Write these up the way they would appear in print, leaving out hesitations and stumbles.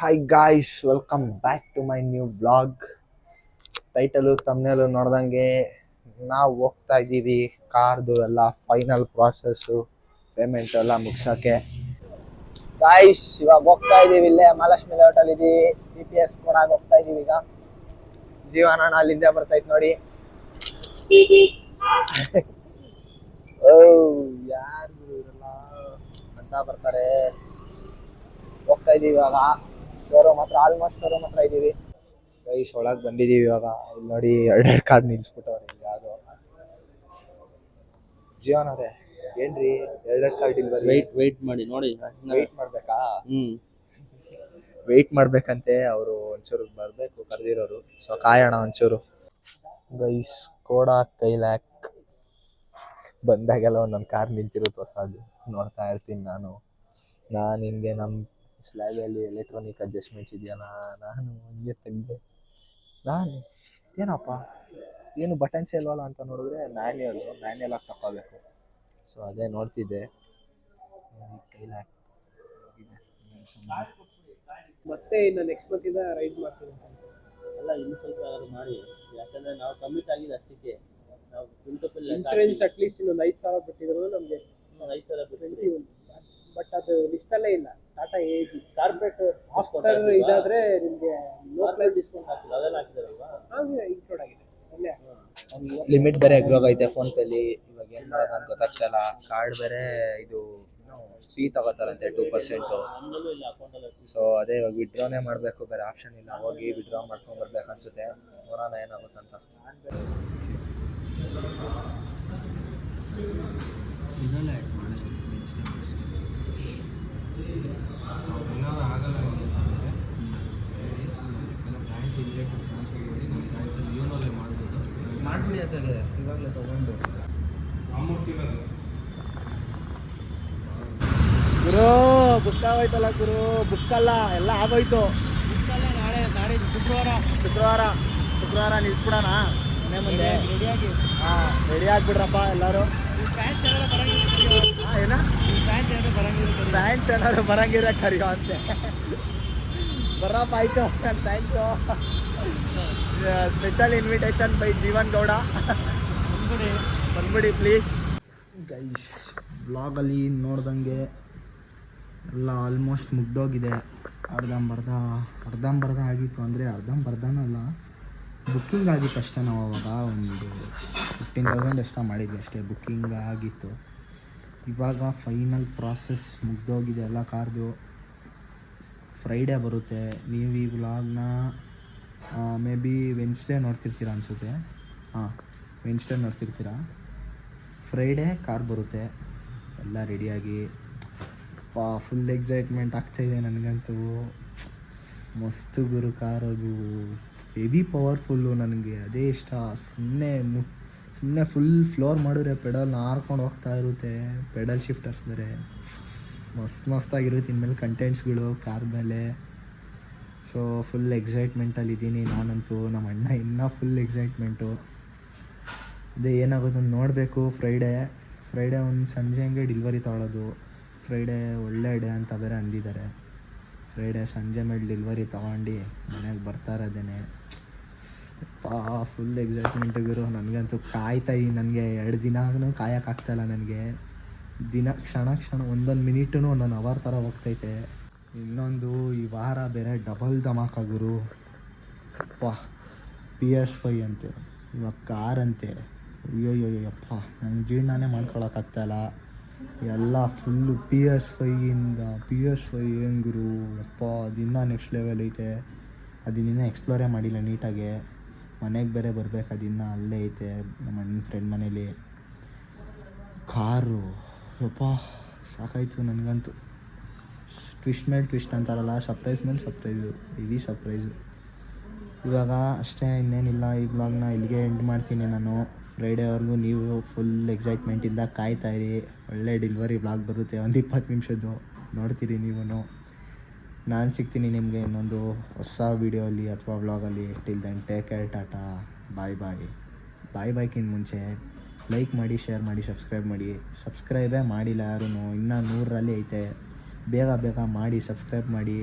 Hi guys, welcome back to my new blog. Title ತಮ್ಮನೇಲು ನೋಡ್ದಂಗೆ ನಾವು ಹೋಗ್ತಾ ಇದ್ದೀವಿ. ಕಾರ್ದು ಎಲ್ಲ ಫೈನಲ್ ಪ್ರಾಸೆಸ್ಸು, ಪೇಮೆಂಟ್ ಎಲ್ಲ ಮುಗ್ಸೋಕ್ಕೆ. ಗಾಯ್ಸ್, ಇವಾಗ ಹೋಗ್ತಾ ಇದ್ದೀವಿ. ಇಲ್ಲೇ ಮಹಾಲಕ್ಷ್ಮಿ ಲೇಔಟಲ್ಲಿ ಇದ್ದೀವಿ. GPS ಕೊಡಾಗ ಹೋಗ್ತಾ ಇದ್ದೀವಿ. ಈಗ ಜೀವನ ಅಲ್ಲಿಂದ ಬರ್ತೈತೆ ನೋಡಿ. ಓ, ಯಾರು ಇರಲ್ಲ ಅಂತ ಬರ್ತಾರೆ. ಹೋಗ್ತಾ ಇದೀವಿ ಇವಾಗ. ಶೋರೂಮ್ ಹತ್ರ, ಆಲ್ಮೋಸ್ಟ್ ಶೋರೂಮ್ ಹತ್ರ ಇದೀವಿ. ಗೈಸ್, ಒಳಗೆ ಬಂದಿದೀವಿ ಇವಾಗ. ಇಲ್ಲಿ ನೋಡಿ, ಎರಡೆರಡು ಕಾರ್ ನಿಲ್ಸ್ಬಿಟ್ಟವ್ರೆ. ಯಾವುದು ಜೀವನ ಅವರೇ, ಏನ್ರಿ ಎರಡೆರಡು ಕಾರ್ ಡಿಲ್ವರಿ? ವೆಯ್ಟ್ ಮಾಡಿ ನೋಡಿ. ವೆಯ್ಟ್ ಮಾಡ್ಬೇಕಾ? ವೆಯ್ಟ್ ಮಾಡ್ಬೇಕಂತೆ. ಅವರು ಒಂಚೂರು ಬರ್ಬೇಕು, ಕರೆದಿರೋರು. ಸೊ ಕಾಯೋಣ ಒಂಚೂರು. ಗೈಸ್, ಕೋಡಾ ಕೈಲ್ಯಾಕ್ ಬಂದಾಗೆಲ್ಲ ಒಂದೊಂದು ಕಾರ್ ನಿಂತಿರುತ್ತೆ ಹೊಸದು. ನೋಡ್ತಾ ಇರ್ತೀನಿ ನಾನು ಹಿಂಗೆ ನಮ್ಮ ಸ್ಲ್ಯಾಬಲ್ಲಿ ಎಲೆಕ್ಟ್ರಾನಿಕ್ ಅಡ್ಜಸ್ಟ್ಮೆಂಟ್ಸ್ ಇದೆಯಲ್ಲ, ನಾನು ಹಂಗೆ ತೆಗೆದೆ. ನಾನು ಏನಪ್ಪ ಏನು ಬಟನ್ಸೇ ಇಲ್ವಲ್ಲ ಅಂತ ನೋಡಿದ್ರೆ ಮ್ಯಾನ್ಯಲ್ ಆಗಿ ತಗೋಬೇಕು. ಸೊ ಅದೇ ನೋಡ್ತಿದ್ದೆ. ಕೈಲ್ಯಾಕ್ ಮತ್ತೆ ಇನ್ನು ನೆಕ್ಸ್ಟ್ ಮಂತಿಂದ ರೈಸ್ ಮಾಡ್ತೀನಿ. ಎಲ್ಲ ಇನ್ನು ಸ್ವಲ್ಪ ಮಾಡಿ, ಯಾಕಂದ್ರೆ ನಾವು ಕಮಿಟ್ ಆಗಿದೆ ಅಷ್ಟಕ್ಕೆ. ನಾವು ಇನ್ಶೂರೆನ್ಸ್ ಅಟ್ಲೀಸ್ಟ್ ಇನ್ನೊಂದು 5,000 ಬಿಟ್ಟಿದ್ರು ನಮಗೆ. 5,000 21, ಬಟ್ ಅದು ಲಿಸ್ಟಲ್ಲೇ ಇಲ್ಲ. ಟಾಟಾ AG ಕಾರ್ಪೊರೇಟ್ ಆಫ್ಟರ್ ಇದಾದ್ರೆ ನಿಮಗೆ ಲೋಕಲ್ ಡಿಸ್ಕೌಂಟ್ ಹಾಕಿಲ್ಲ, ಅದೆಲ್ಲ ಹಾಕಿದಾರಲ್ವಾ, ಹಾಗೆ ಇನ್ಕ್ಲೂಡ್ ಆಗಿದೆ ಇಲ್ಲೇ. ಲಿಮಿಟ್ ಬೇರೆ ಎಗ್ರೋಗೈತೆ ಫೋನ್ ಪೇಲಿ. ಇವಾಗ ಏನು ಮಾಡೋದು ಅಂತ ಗೊತ್ತಾಗ್ತಾಯಿಲ್ಲ. ಕಾರ್ಡ್ ಬೇರೆ ಇದು ಫೀ ತಗೋತಾರಂತೆ 2%. ನಮ್ಮಲ್ಲೂ ಇಲ್ಲ ಅಕೌಂಟಲ್ಲಿ. ಸೊ ಅದೇ ಇವಾಗ ವಿಡ್ರಾನೇ ಮಾಡಬೇಕು, ಬೇರೆ ಆಪ್ಷನ್ ಇಲ್ಲ. ಹೋಗಿ ವಿಡ್ರಾ ಮಾಡ್ಕೊಂಡು ಬರ್ಬೇಕು ಅನ್ಸುತ್ತೆ. ನೋಡೋಣ ಏನಾಗುತ್ತಂತ. ಮಾಡ್ಬಿಡಿ ಅದಾಗೆ ಇವಾಗಲೇ ತಗೊಂಡು. ಗುರು ಬುಕ್ ಆಗೋಯ್ತಲ್ಲ ಗುರು. ಬುಕ್ಕಲ್ಲ, ಎಲ್ಲ ಆಗೋಯ್ತು. ನಾಳೆ ಶುಕ್ರವಾರ ನಿಲ್ಸ್ಬಿಡೋಣ ಮನೆ ಮುಂದೆ. ರೆಡಿಯಾಗಿ ಹಾಂ, ರೆಡಿ ಆಗ್ಬಿಡ್ರಪ್ಪ ಎಲ್ಲರೂ. ಏನ ಫ್ಯಾನ್ಸ್ ಏನಾದ್ರು ಬರಂಗಿರ ಕರಿಯೋ ಅಂತೆ. ಬರಪ್ಪ, ಆಯ್ತು. Thanks. Special invitation by Jeevan Gowda. ಬಂದ್ಬಿಡಿ ಪ್ಲೀಸ್. ಗೈಸ್, ಬ್ಲಾಗಲ್ಲಿ ನೋಡ್ದಂಗೆ ಎಲ್ಲ ಆಲ್ಮೋಸ್ಟ್ ಮುಗ್ದೋಗಿದೆ. ಅರ್ಧಂಬರ್ಧ ಆಗಿತ್ತು. ಅಂದರೆ ಅರ್ಧಂಬರ್ಧನೂ ಅಲ್ಲ, ಬುಕ್ಕಿಂಗ್ ಆಗಿತ್ತು ಅಷ್ಟೇ. ನಾವು ಅವಾಗ ಒಂದು 15,000 ಎಷ್ಟೋ ಮಾಡಿದ್ವಿ ಅಷ್ಟೇ, ಬುಕ್ಕಿಂಗ್ ಆಗಿತ್ತು. ಇವಾಗ ಫೈನಲ್ ಪ್ರಾಸೆಸ್ ಮುಗ್ದೋಗಿದೆ ಎಲ್ಲ ಕಾರ್ದು. ಫ್ರೈಡೇ ಬರುತ್ತೆ. ನೀವು ಈ ವ್ಲಾಗ್ನ ಮೇ ಬಿ ವೆನ್ಸ್ಡೇ ನೋಡ್ತಿರ್ತೀರ ಅನಿಸುತ್ತೆ. ಹಾಂ, ವೆನ್ಸ್ಡೇ ನೋಡ್ತಿರ್ತೀರ. ಫ್ರೈಡೇ ಕಾರ್ ಬರುತ್ತೆ. ಎಲ್ಲ ರೆಡಿಯಾಗಿ ಫುಲ್ ಎಕ್ಸೈಟ್ಮೆಂಟ್ ಆಗ್ತಾಯಿದೆ ನನಗಂತೂ. ಮಸ್ತು ಗುರು ಕಾರ್. ಅದು ಹೆವಿ ಪವರ್ಫುಲ್ಲು. ನನಗೆ ಅದೇ ಇಷ್ಟ. ಸುಮ್ಮನೆ ಫುಲ್ ಫ್ಲೋರ್ ಮಾಡಿದ್ರೆ ಪೆಡಲ್ ಹಾರ್ಕೊಂಡು ಹೋಗ್ತಾ ಇರುತ್ತೆ. ಪೆಡಲ್ ಶಿಫ್ಟರ್ಸ್ ಬೇರೆ ಮಸ್ತಾಗಿರುತ್ತೆ. ಇನ್ಮೇಲೆ ಕಂಟೆಂಟ್ಸ್ಗಳು ಕಾರ್ ಮೇಲೆ. ಸೊ ಫುಲ್ ಎಕ್ಸೈಟ್ಮೆಂಟಲ್ಲಿದ್ದೀನಿ ನಾನಂತೂ. ನಮ್ಮ ಅಣ್ಣ ಇನ್ನೂ ಫುಲ್ ಎಕ್ಸೈಟ್ಮೆಂಟು. ಅದೇ ಏನಾಗೋದು ನೋಡಬೇಕು. ಫ್ರೈಡೇ ಒಂದು ಸಂಜೆ ಹಂಗೆ ಡೆಲಿವರಿ ತೊಗೊಳೋದು. ಫ್ರೈಡೇ ಒಳ್ಳೆ ಡೇ ಅಂತ ಬೇರೆ ಅಂದಿದ್ದಾರೆ. ಫ್ರೈಡೇ ಸಂಜೆ ಮೇಲೆ ಡೆಲಿವರಿ ತೊಗೊಂಡು ಮನೆಗೆ ಬರ್ತಾ ಇರೋದೇನೆ. ಫುಲ್ ಎಕ್ಸೈಟ್ಮೆಂಟಿಗಿರು. ನನಗಂತೂ ನನಗೆ 2 ದಿನನೂ ಕಾಯೋಕ್ಕಾಗ್ತಾಯಿಲ್ಲ. ನನಗೆ ಕ್ಷಣ ಒಂದೊಂದು ಮಿನಿಟೂ ಒಂದೊಂದು ಅವರ್ ಥರ ಹೋಗ್ತೈತೆ. ಇನ್ನೊಂದು ಈ ವಾರ ಬೇರೆ ಡಬಲ್ ಧಮಾಕಾಗುರು. PS5 ಅಂತೆ, ಇವಾಗ ಕಾರ್ ಅಂತೆ. ಅಯ್ಯೋಯ್ಯಪ್ಪ, ನಂಗೆ ಜೀವನನೇ ಮಾಡ್ಕೊಳಕ್ಕಾಗ್ತಾಯಿಲ್ಲ. ಎಲ್ಲ ಫುಲ್ಲು PS5 ಹೆಂಗುರು ಯಪ್ಪ. ಅದಿನ್ನೂ ನೆಕ್ಸ್ಟ್ ಲೆವೆಲ್ ಐತೆ. ಅದಿನ್ನೂ ಎಕ್ಸ್ಪ್ಲೋರೇ ಮಾಡಿಲ್ಲ ನೀಟಾಗೆ. ಮನೆಗೆ ಬೇರೆ ಬರಬೇಕು. ಅದಿನ್ನೂ ಅಲ್ಲೇ ಐತೆ ನಮ್ಮ ಅಣ್ಣನ ಫ್ರೆಂಡ್ ಮನೇಲಿ. ಕಾರು ಯಪ್ಪ ಸಾಕಾಯಿತು ನನಗಂತೂ. ಟ್ವಿಸ್ಟ್ ಮೇಲೆ ಟ್ವಿಸ್ಟ್ ಅಂತಾರಲ್ಲ, ಸರ್ಪ್ರೈಸ್ ಮೇಲೆ ಸರ್ಪ್ರೈಸು, ಹೆವಿ ಸರ್ಪ್ರೈಸು. ಇವಾಗ ಅಷ್ಟೇ, ಇನ್ನೇನಿಲ್ಲ. ಈ ಬ್ಲಾಗ್ನ ಇಲ್ಲಿಗೆ ಎಂಡ್ ಮಾಡ್ತೀನಿ ನಾನು. ಫ್ರೈಡೇವರೆಗೂ ನೀವು ಫುಲ್ ಎಕ್ಸೈಟ್ಮೆಂಟಿಂದ ಕಾಯ್ತಾಯಿರಿ. ಒಳ್ಳೆ ಡೆಲಿವರಿ ಬ್ಲಾಗ್ ಬರುತ್ತೆ, ಒಂದು 20 ನಿಮಿಷದ್ದು. ನೋಡ್ತೀರಿ ನೀವು. ನಾನು ಸಿಗ್ತೀನಿ ನಿಮಗೆ ಇನ್ನೊಂದು ಹೊಸ ವೀಡಿಯೋಲ್ಲಿ ಅಥವಾ ವ್ಲಾಗಲ್ಲಿ. ಟಿಲ್ ದೆನ್ ಟೇಕ್ ಕೇರ್, ಟಾಟಾ, ಬಾಯ್ಕಿಂತ ಮುಂಚೆ ಲೈಕ್ ಮಾಡಿ, ಶೇರ್ ಮಾಡಿ, ಸಬ್ಸ್ಕ್ರೈಬ್ ಮಾಡಿ. ಸಬ್ಸ್ಕ್ರೈಬೇ ಮಾಡಿಲ್ಲ ಯಾರೂ. ಇನ್ನೂ 100ರಲ್ಲಿ ಐತೆ. ಬೇಗ ಮಾಡಿ, ಸಬ್ಸ್ಕ್ರೈಬ್ ಮಾಡಿ.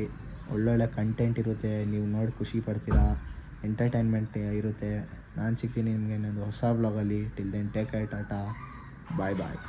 ಒಳ್ಳೊಳ್ಳೆ ಕಂಟೆಂಟ್ ಇರುತ್ತೆ, ನೀವು ನೋಡಿ ಖುಷಿ ಪಡ್ತೀರಾ, ಎಂಟರ್ಟೈನ್ಮೆಂಟ್ ಇರುತ್ತೆ. ನಾನು ಸಿಗ್ತೀನಿ ನಿಮಗೆ ಇನ್ನೊಂದು ಹೊಸ ವ್ಲಾಗಲ್ಲಿ. ಟಿಲ್ ದೆನ್ ಟೇಕ್ ಕೇರ್, ಟಾಟಾ, ಬಾಯ್ ಬಾಯ್.